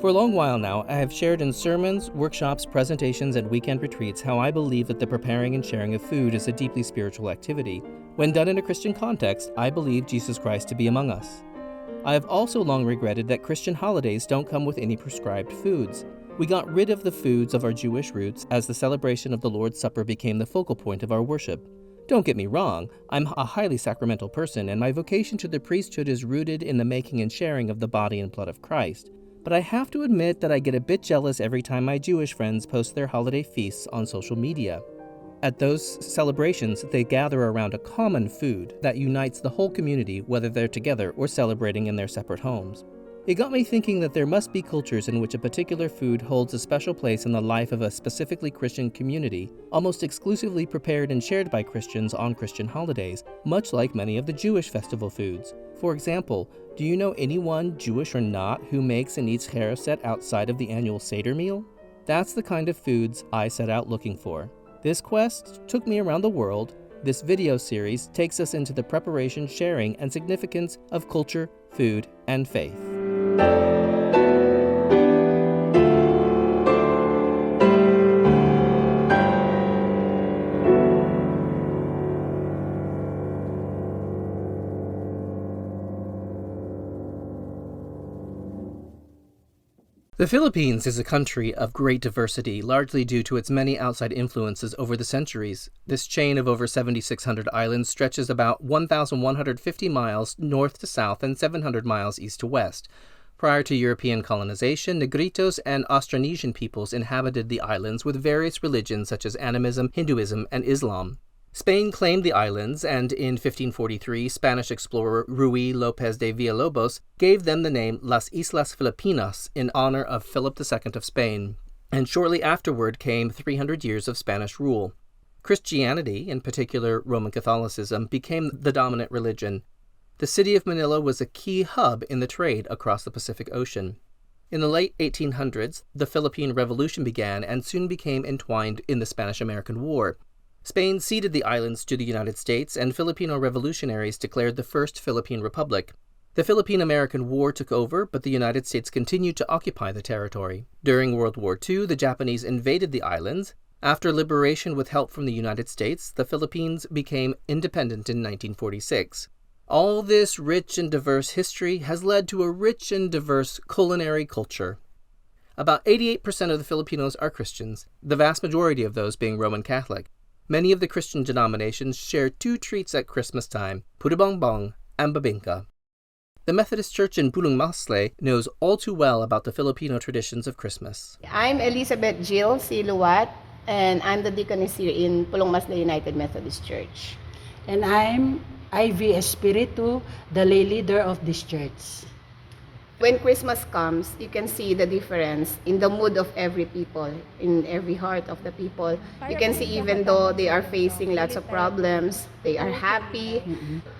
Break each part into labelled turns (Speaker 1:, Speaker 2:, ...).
Speaker 1: For a long while now, I have shared in sermons, workshops, presentations, and weekend retreats how I believe that the preparing and sharing of food is a deeply spiritual activity. When done in a Christian context, I believe Jesus Christ to be among us. I have also long regretted that Christian holidays don't come with any prescribed foods. We got rid of the foods of our Jewish roots as the celebration of the Lord's Supper became the focal point of our worship. Don't get me wrong, I'm a highly sacramental person, and my vocation to the priesthood is rooted in the making and sharing of the body and blood of Christ. But I have to admit that I get a bit jealous every time my Jewish friends post their holiday feasts on social media. At those celebrations, they gather around a common food that unites the whole community, whether they're together or celebrating in their separate homes. It got me thinking that there must be cultures in which a particular food holds a special place in the life of a specifically Christian community, almost exclusively prepared and shared by Christians on Christian holidays, much like many of the Jewish festival foods. For example, do you know anyone, Jewish or not, who makes and eats harefset outside of the annual Seder meal? That's the kind of foods I set out looking for. This quest took me around the world. This video series takes us into the preparation, sharing, and significance of culture, food, and faith. The Philippines is a country of great diversity, largely due to its many outside influences over the centuries. This chain of over 7,600 islands stretches about 1,150 miles north to south and 700 miles east to west. Prior to European colonization, Negritos and Austronesian peoples inhabited the islands with various religions such as animism, Hinduism, and Islam. Spain claimed the islands, and in 1543, Spanish explorer Ruy López de Villalobos gave them the name Las Islas Filipinas in honor of Philip II of Spain, and shortly afterward came 300 years of Spanish rule. Christianity, in particular Roman Catholicism, became the dominant religion. The city of Manila was a key hub in the trade across the Pacific Ocean. In the late 1800s, the Philippine Revolution began and soon became entwined in the Spanish-American War. Spain ceded the islands to the United States, and Filipino revolutionaries declared the First Philippine Republic. The Philippine-American War took over, but the United States continued to occupy the territory. During World War II, the Japanese invaded the islands. After liberation with help from the United States, the Philippines became independent in 1946. All this rich and diverse history has led to a rich and diverse culinary culture. About 88% of the Filipinos are Christians, the vast majority of those being Roman Catholic. Many of the Christian denominations share two treats at Christmas time, bumbong and Bibingka. The Methodist Church in Pulong Masle knows all too well about the Filipino traditions of Christmas.
Speaker 2: I'm Elizabeth Jill Siluat, and I'm the deaconess here in Pulong Masle United Methodist Church.
Speaker 3: And I'm Ivy Espiritu, the lay leader of this church.
Speaker 2: When Christmas comes, you can see the difference in the mood of every people, in every heart of the people. You can see even though they are facing lots of problems, they are happy.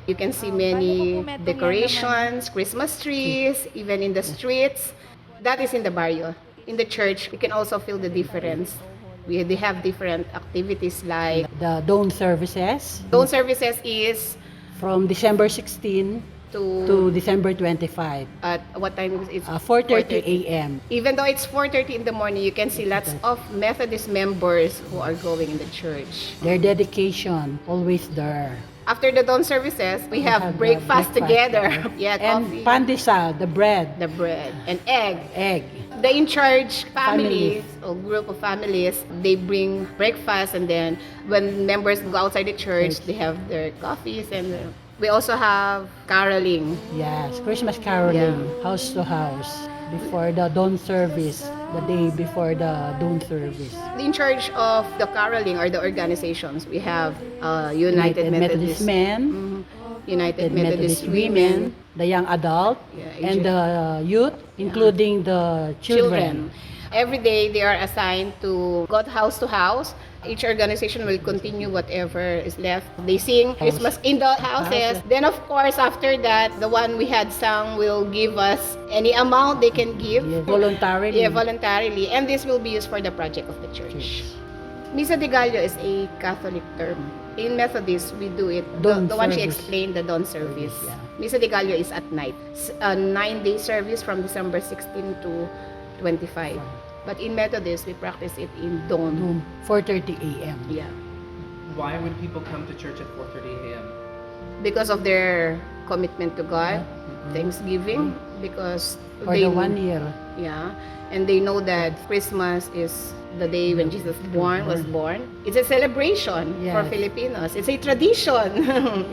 Speaker 2: You can see many decorations, Christmas trees, even in the streets. That is in the barrio. In the church, you can also feel the difference. They have different activities like
Speaker 3: The dawn services
Speaker 2: dawn services is
Speaker 3: from December 16 to December 25.
Speaker 2: at what time is it?
Speaker 3: 4:30 a.m.
Speaker 2: Even though it's 4:30 in the morning, you can see lots of Methodist members who are going in the church.
Speaker 3: Their dedication, always there.
Speaker 2: After the dawn services, we have breakfast together. Yeah,
Speaker 3: And
Speaker 2: coffee,
Speaker 3: pandesal, the bread,
Speaker 2: the bread, and egg.
Speaker 3: egg.
Speaker 2: The in-charge families or group of families, they bring breakfast, and then when members go outside the church, they have their coffees, and we also have caroling.
Speaker 3: Yes, Christmas caroling, house to house, before the dawn service, the day before the dawn service.
Speaker 2: In charge of the caroling or the organizations, we have United Methodist
Speaker 3: Men,
Speaker 2: United Methodist Women,
Speaker 3: the young adult, and the youth, including the children.
Speaker 2: Every day they are assigned to go house to house. Each organization will continue whatever is left. They sing Christmas in the houses. Then of course after that, the one we had sung will give us any amount they can give.
Speaker 3: Voluntarily.
Speaker 2: Yeah, voluntarily. And this will be used for the project of the church. Misa de Gallo is a Catholic term. In Methodist, we do it, the one she explained, the dawn service.
Speaker 3: Yeah.
Speaker 2: Misa de Gallo is at night. It's a 9-day service from December 16 to 25. But in Methodist, we practice it in dawn.
Speaker 3: Noon, 4:30 a.m.
Speaker 2: Yeah.
Speaker 1: Why would people come to church at 4:30 a.m.?
Speaker 2: Because of their commitment to God,
Speaker 3: Mhm.
Speaker 2: Thanksgiving, because
Speaker 3: For the 1 year.
Speaker 2: yeah, and they know that Christmas is the day when Jesus was born. It's a celebration for
Speaker 3: Yes.
Speaker 2: Filipinos. It's a tradition.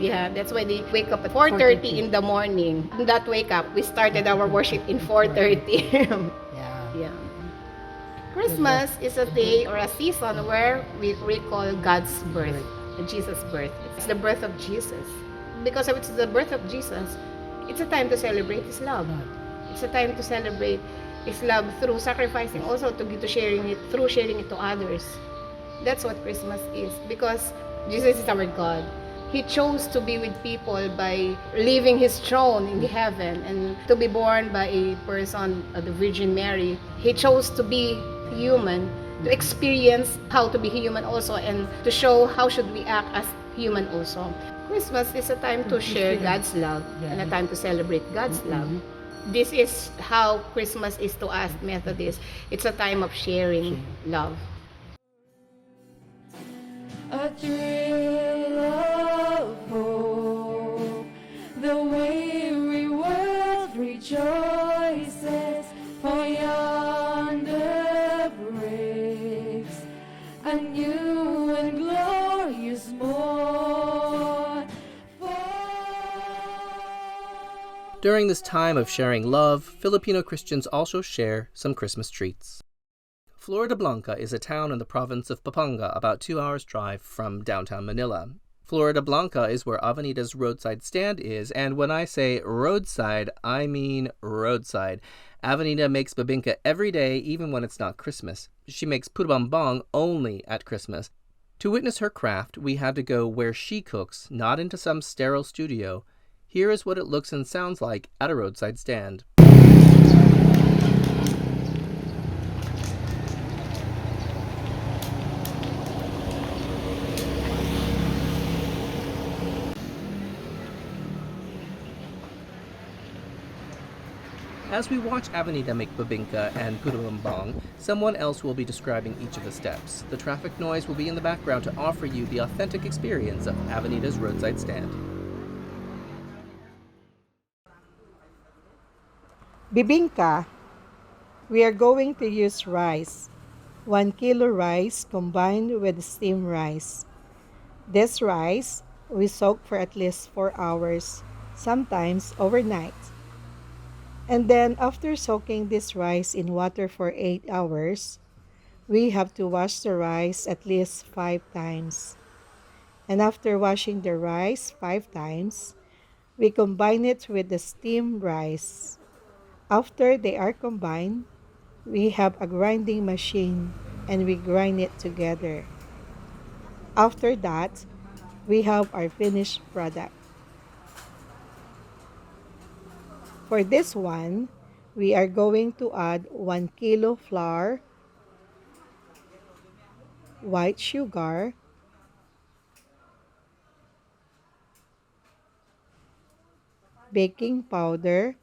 Speaker 2: Yeah, that's why they wake up at 4:30 in the morning. In that wake up, we started our worship in 4:30.
Speaker 3: Yeah.
Speaker 2: Yeah. Christmas is a day or a season where we recall God's birth, Jesus' birth. It's the birth of Jesus. Because it's the birth of Jesus, it's a time to celebrate His love. It's a time to celebrate His love through sacrificing, also to sharing it, through sharing it to others. That's what Christmas is. Because Jesus is our God. He chose to be with people by leaving His throne in the heaven and to be born by a person, the Virgin Mary. He chose to be human, to experience how to be human also, and to show how should we act as human also. Christmas is a time to share God's love and a time to celebrate God's love. This is how Christmas is to us Methodists. It's a time of sharing love.
Speaker 4: A thrill of hope, the weary world rejoices, for yonder breaks a new and glorious morn.
Speaker 1: During this time of sharing love, Filipino Christians also share some Christmas treats. Floridablanca is a town in the province of Pampanga, about 2 hours' drive from downtown Manila. Floridablanca is where Avenita's roadside stand is, and when I say roadside, I mean roadside. Avenita makes bibingka every day, even when it's not Christmas. She makes puto bumbong only at Christmas. To witness her craft, we had to go where she cooks, not into some sterile studio. Here is what it looks and sounds like at a roadside stand. As we watch Avenida make bibingka and puto bumbong, someone else will be describing each of the steps. The traffic noise will be in the background to offer you the authentic experience of Avenida's roadside stand.
Speaker 5: Bibingka, we are going to use rice. 1 kilo rice combined with steamed rice. This rice we soak for at least 4 hours, sometimes overnight. And then after soaking this rice in water for 8 hours, we have to wash the rice at least 5 times. And after washing the rice 5 times, we combine it with the steamed rice. After they are combined, we have a grinding machine and we grind it together. After that, we have our finished product. For this one, we are going to add 1 kilo flour, white sugar, baking powder,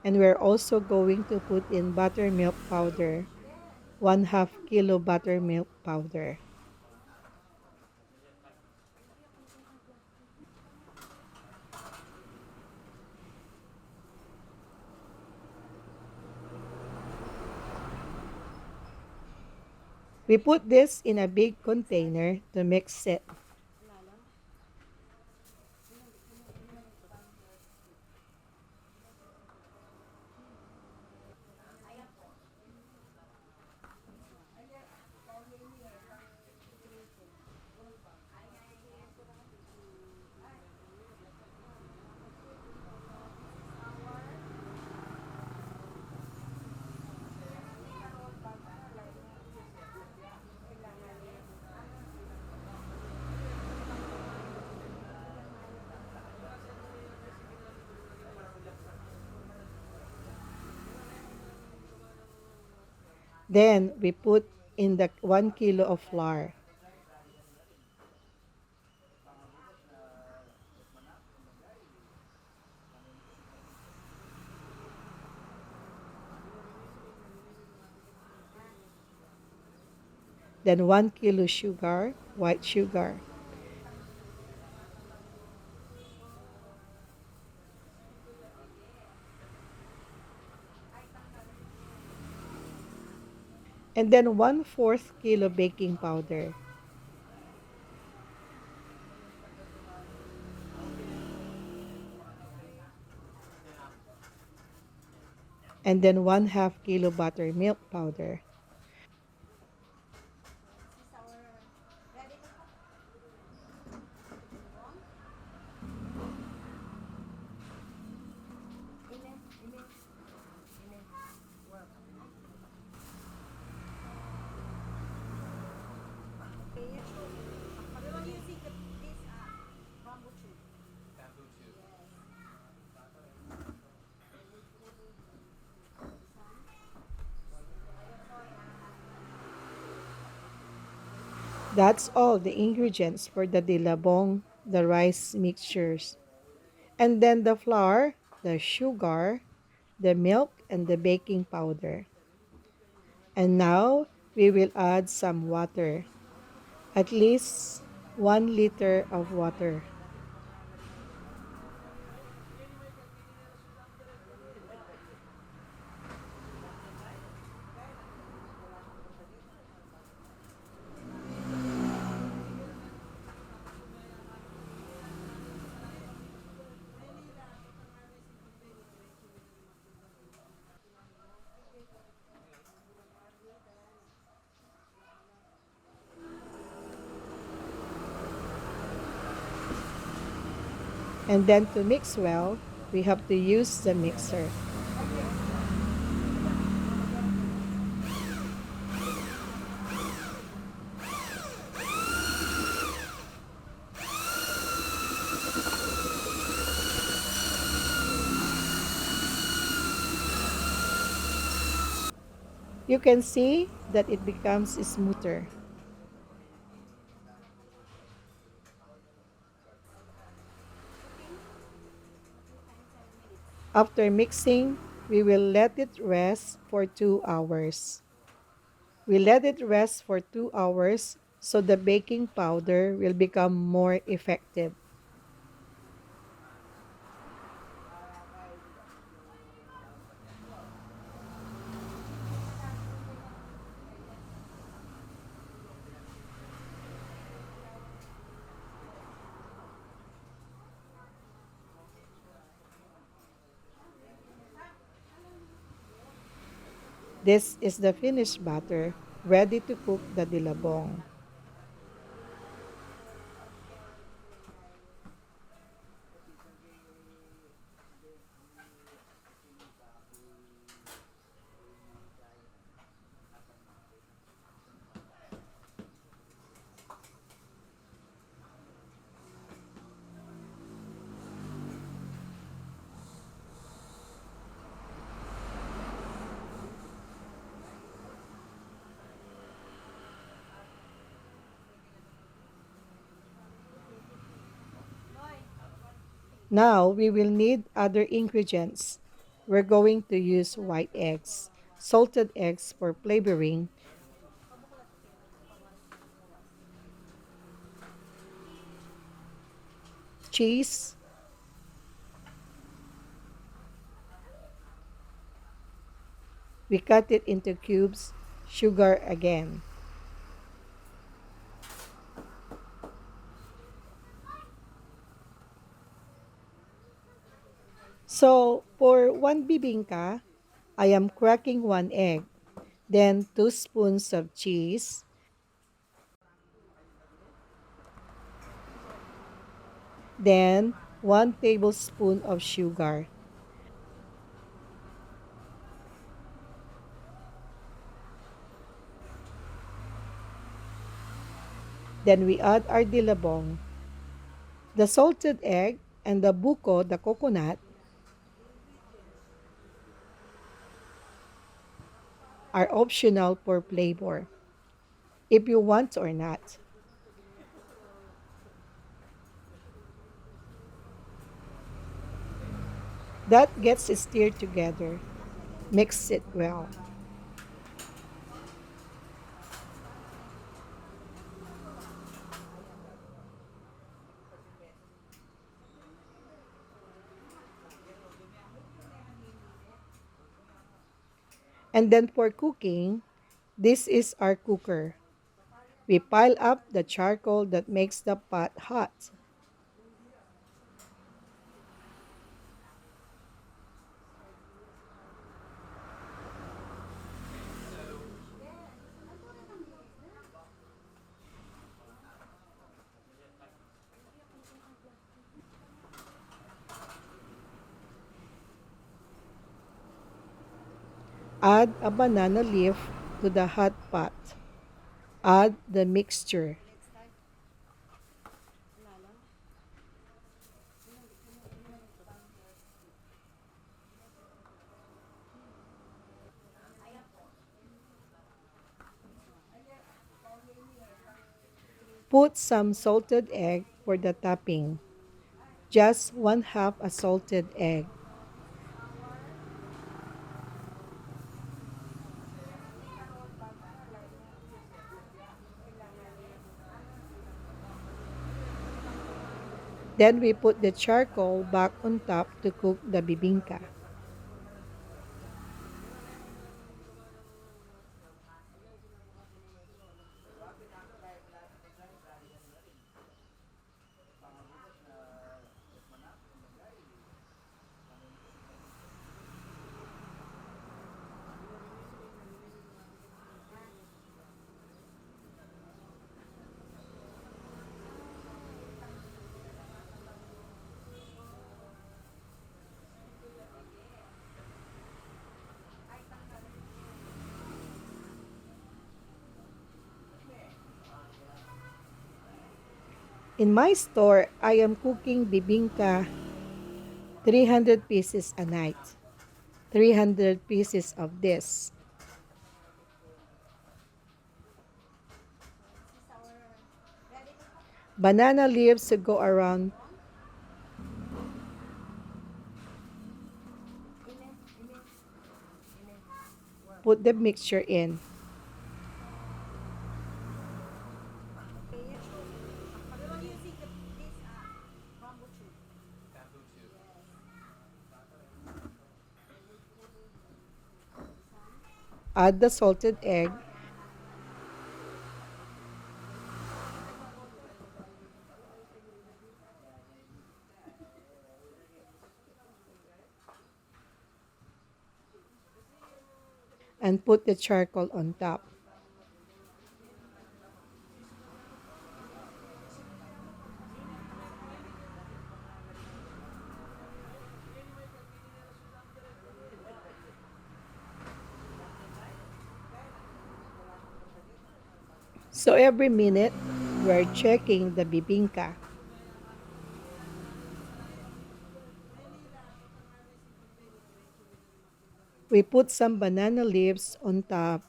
Speaker 5: and we're also going to put in buttermilk powder, 1/2 kilo buttermilk powder. We put this in a big container to mix it. Then we put in the 1 kilo of flour. then 1 kilo sugar, white sugar, and then 1/4 kilo baking powder, and then 1/2 kilo buttermilk powder. That's all the ingredients for the dilabong, the rice mixtures. And then the flour, the sugar, the milk, and the baking powder. And now we will add some water, at least 1 liter of water. And then to mix well, we have to use the mixer. You can see that it becomes smoother. After mixing, we will let it rest for 2 hours. We let it rest for 2 hours so the baking powder will become more effective. This is the finished batter, ready to cook the dilabong. Now we will need other ingredients. We're going to use white eggs, salted eggs for flavoring, cheese, we cut it into cubes, sugar again. So for one bibingka, I am cracking 1 egg, then 2 spoons of cheese, then 1 tablespoon of sugar. Then we add our dilabong, the salted egg, and the buko, the coconut, are optional for flavor, if you want or not. That gets stirred together. Mix it well. And then for cooking, this is our cooker. We pile up the charcoal that makes the pot hot. Add a banana leaf to the hot pot. Add the mixture. Put some salted egg for the topping. Just one half a salted egg. Then we put the charcoal back on top to cook the bibingka. In my store, I am cooking bibingka 300 pieces a night. 300 pieces of this. Banana leaves to go around. Put the mixture in. Add the salted egg. And put the charcoal on top. So every minute, we're checking the bibingka. We put some banana leaves on top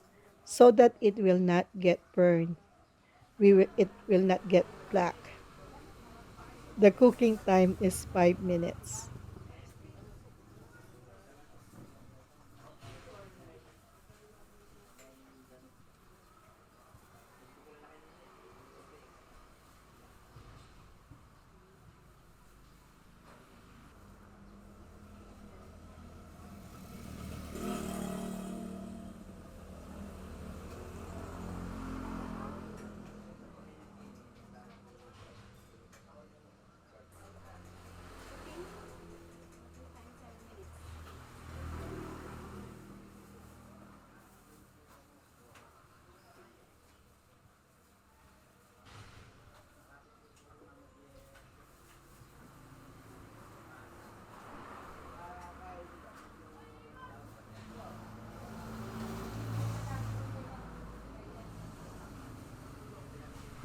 Speaker 5: so that it will not get burned. It will not get black. The cooking time is 5 minutes.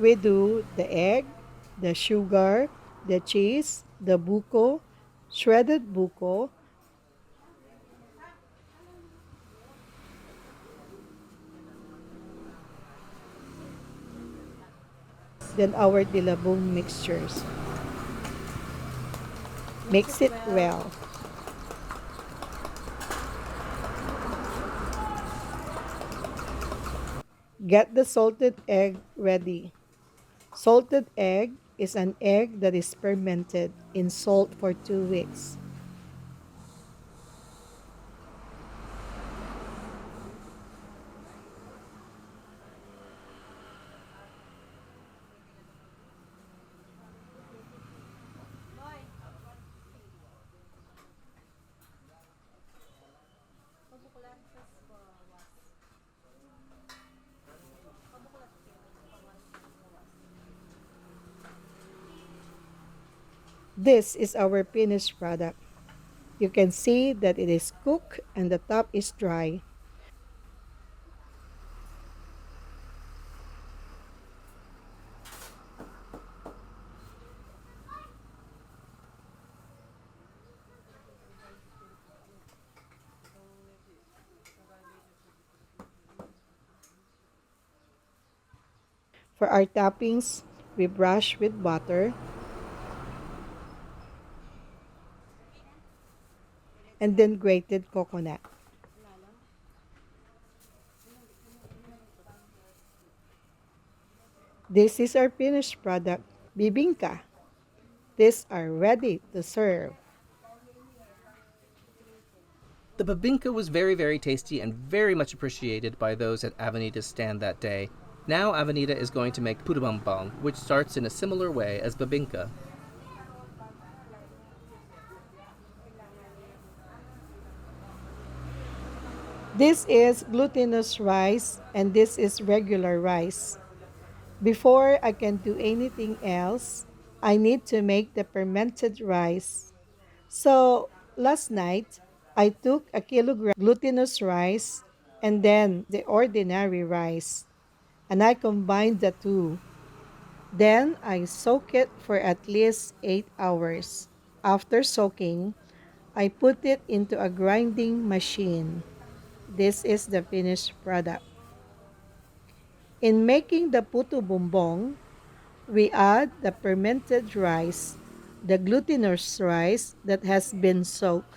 Speaker 5: We do the egg, the sugar, the cheese, the buko, shredded buko, then our dilabong mixtures. Mix it well. Get the salted egg ready. Salted egg is an egg that is fermented in salt for 2 weeks. This is our finished product. You can see that it is cooked and the top is dry. For our toppings, we brush with butter and then grated coconut. This is our finished product, bibingka. These are ready to serve.
Speaker 1: The bibingka was very, very tasty and very much appreciated by those at Avenita's stand that day. Now Avenita is going to make puto bumbong, which starts in a similar way as bibingka.
Speaker 5: This is glutinous rice and this is regular rice. Before I can do anything else, I need to make the fermented rice. So last night, I took a kilogram glutinous rice and then the ordinary rice, and I combined the two. Then I soak it for at least 8 hours. After soaking, I put it into a grinding machine. This is the finished product. In making the puto bumbong, we add the fermented rice, the glutinous rice that has been soaked.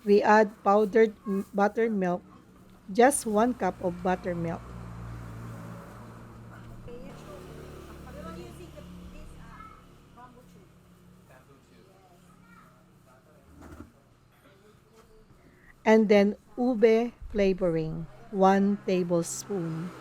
Speaker 5: We add powdered buttermilk, just 1 cup of buttermilk. And then ube flavoring, 1 tablespoon.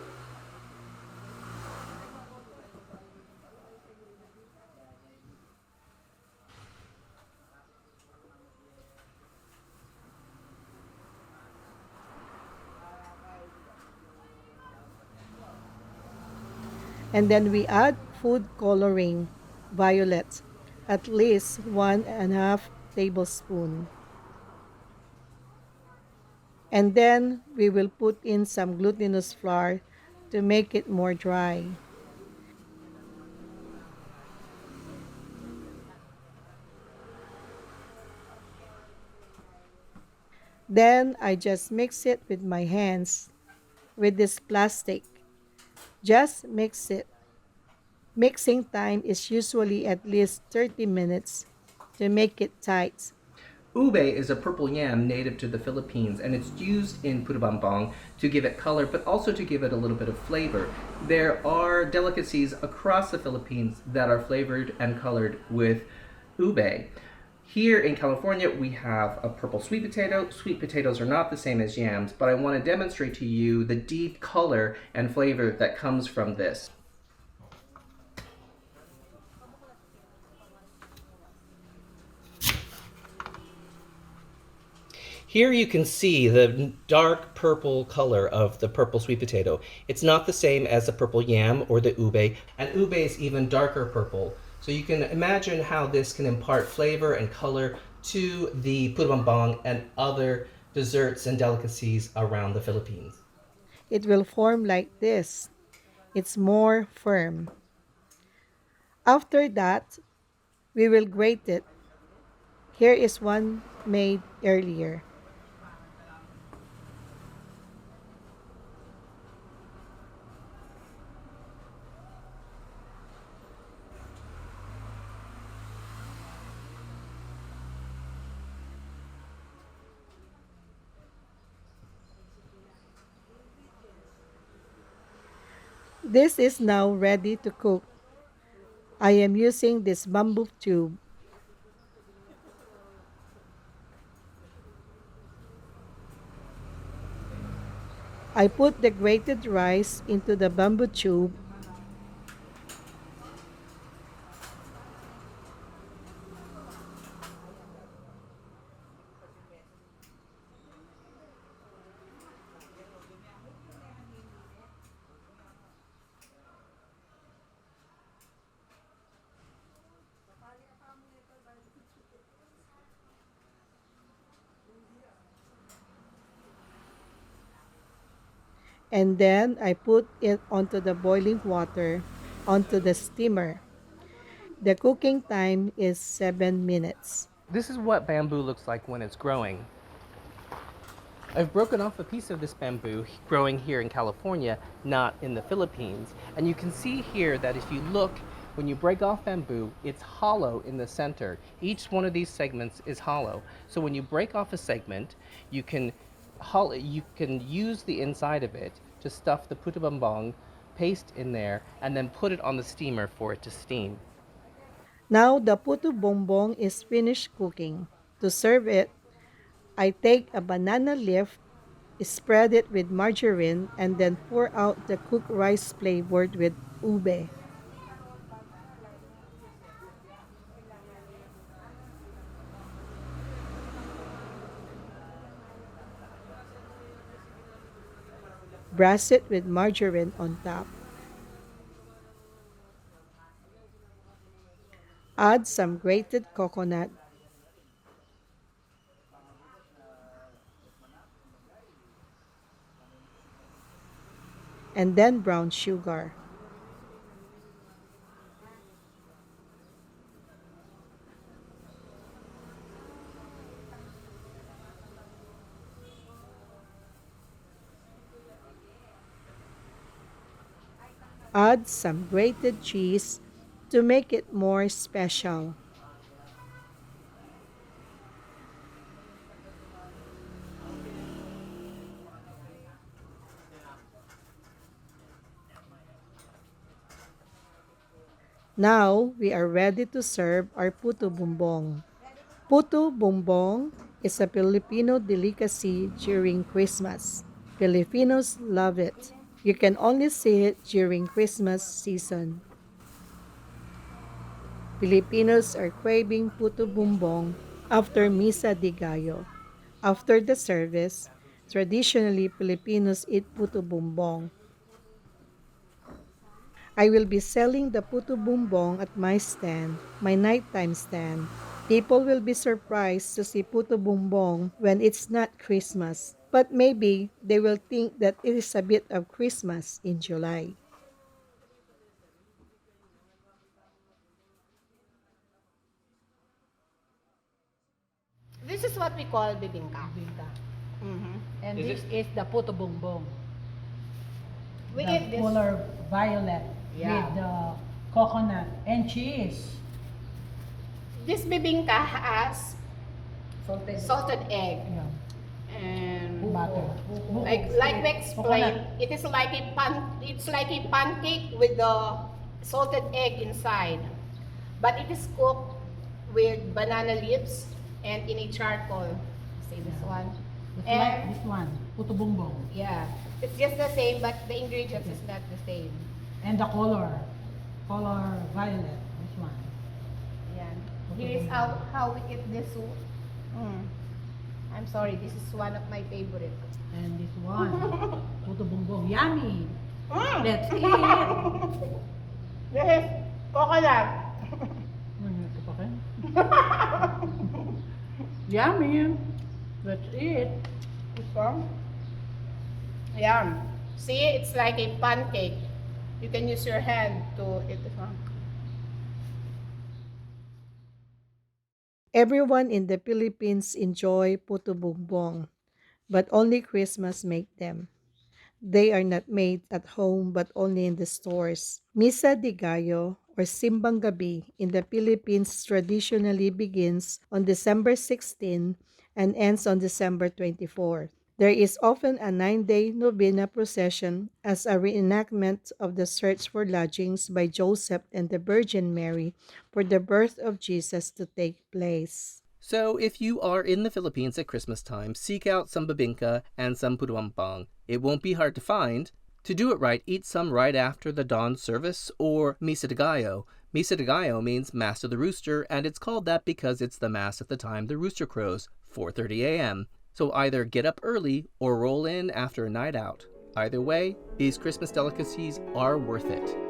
Speaker 5: And then we add food coloring, violet, at least 1.5 tablespoon. And then we will put in some glutinous flour to make it more dry. Then I just mix it with my hands with this plastic. Just mix it. Mixing time is usually at least 30 minutes to make it tight.
Speaker 1: Ube is a purple yam native to the Philippines, and it's used in puto bumbong to give it color, but also to give it a little bit of flavor. There are delicacies across the Philippines that are flavored and colored with ube. Here in California, we have a purple sweet potato. Sweet potatoes are not the same as yams, but I want to demonstrate to you the deep color and flavor that comes from this. Here you can see the dark purple color of the purple sweet potato. It's not the same as the purple yam or the ube, and ube is even darker purple. So you can imagine how this can impart flavor and color to the puto bumbong and other desserts and delicacies around the Philippines.
Speaker 5: It will form like this. It's more firm. After that, we will grate it. Here is one made earlier. This is now ready to cook. I am using this bamboo tube. I put the grated rice into the bamboo tube and then I put it onto the boiling water onto the steamer. The cooking time is 7 minutes.
Speaker 1: This is what bamboo looks like when it's growing. I've broken off a piece of this bamboo growing here in California, not in the Philippines. And you can see here that if you look, when you break off bamboo, it's hollow in the center. Each one of these segments is hollow. So when you break off a segment, you can use the inside of it to stuff the puto bumbong paste in there and then put it on the steamer for it to steam.
Speaker 5: Now the puto bongbong is finished cooking. To serve it, I take a banana leaf, spread it with margarine, and then pour out the cooked rice flavored with ube. Brush it with margarine on top. Add some grated coconut and then brown sugar. Add some grated cheese to make it more special. Now we are ready to serve our puto bumbong. Puto bumbong is a Filipino delicacy during Christmas. Filipinos love it. You can only see it during Christmas season. Filipinos are craving puto bumbong after Misa de Gallo. After the service, traditionally Filipinos eat puto bumbong. I will be selling the puto bumbong at my stand, my nighttime stand. People will be surprised to see puto bumbong when it's not Christmas, but maybe they will think that it is a bit of Christmas in July.
Speaker 2: This is what we call bibingka.
Speaker 3: Bibingka.
Speaker 2: Mhm.
Speaker 3: And
Speaker 1: Is
Speaker 3: this is the puto bongbong.
Speaker 2: We
Speaker 3: The
Speaker 2: eat this.
Speaker 3: color violet
Speaker 2: Yeah.
Speaker 3: with the coconut and cheese.
Speaker 2: This bibingka has salted egg.
Speaker 3: Yeah.
Speaker 2: And
Speaker 3: Butter.
Speaker 2: like we explained, it is like it's like a pancake with the salted egg inside. But it is cooked with banana leaves and in a charcoal. See this
Speaker 3: Yeah.
Speaker 2: one?
Speaker 3: It's like
Speaker 2: And
Speaker 3: this one, puto bongbong.
Speaker 2: yeah, it's just the same, but the ingredients is not the same.
Speaker 3: And the color violet, this one.
Speaker 2: Yan. Here is how we eat this soup. I'm sorry, this is one of my favorite.
Speaker 3: And this one, puto bongbong. Yummy!
Speaker 2: Mm.
Speaker 3: Let's eat!
Speaker 2: This is coconut.
Speaker 3: Ito pa kayo? Yummy! Let's eat!
Speaker 2: This one. Yum. See, it's like a pancake. You can use your hand to eat this one.
Speaker 5: Everyone in the Philippines enjoy puto bumbong, but only Christmas make them. They are not made at home but only in the stores. Misa de Gallo or Simbang Gabi in the Philippines traditionally begins on December 16 and ends on December 24. There is often a 9-day novena procession as a reenactment of the search for lodgings by Joseph and the Virgin Mary for the birth of Jesus to take place.
Speaker 1: So if you are in the Philippines at Christmas time, seek out some bibingka and some puto. It won't be hard to find. To do it right, eat some right after the dawn service or misa de gallo. Misa de gallo means Mass of the Rooster, and it's called that because it's the Mass at the time the rooster crows, 4:30 a.m. So either get up early or roll in after a night out. Either way, these Christmas delicacies are worth it.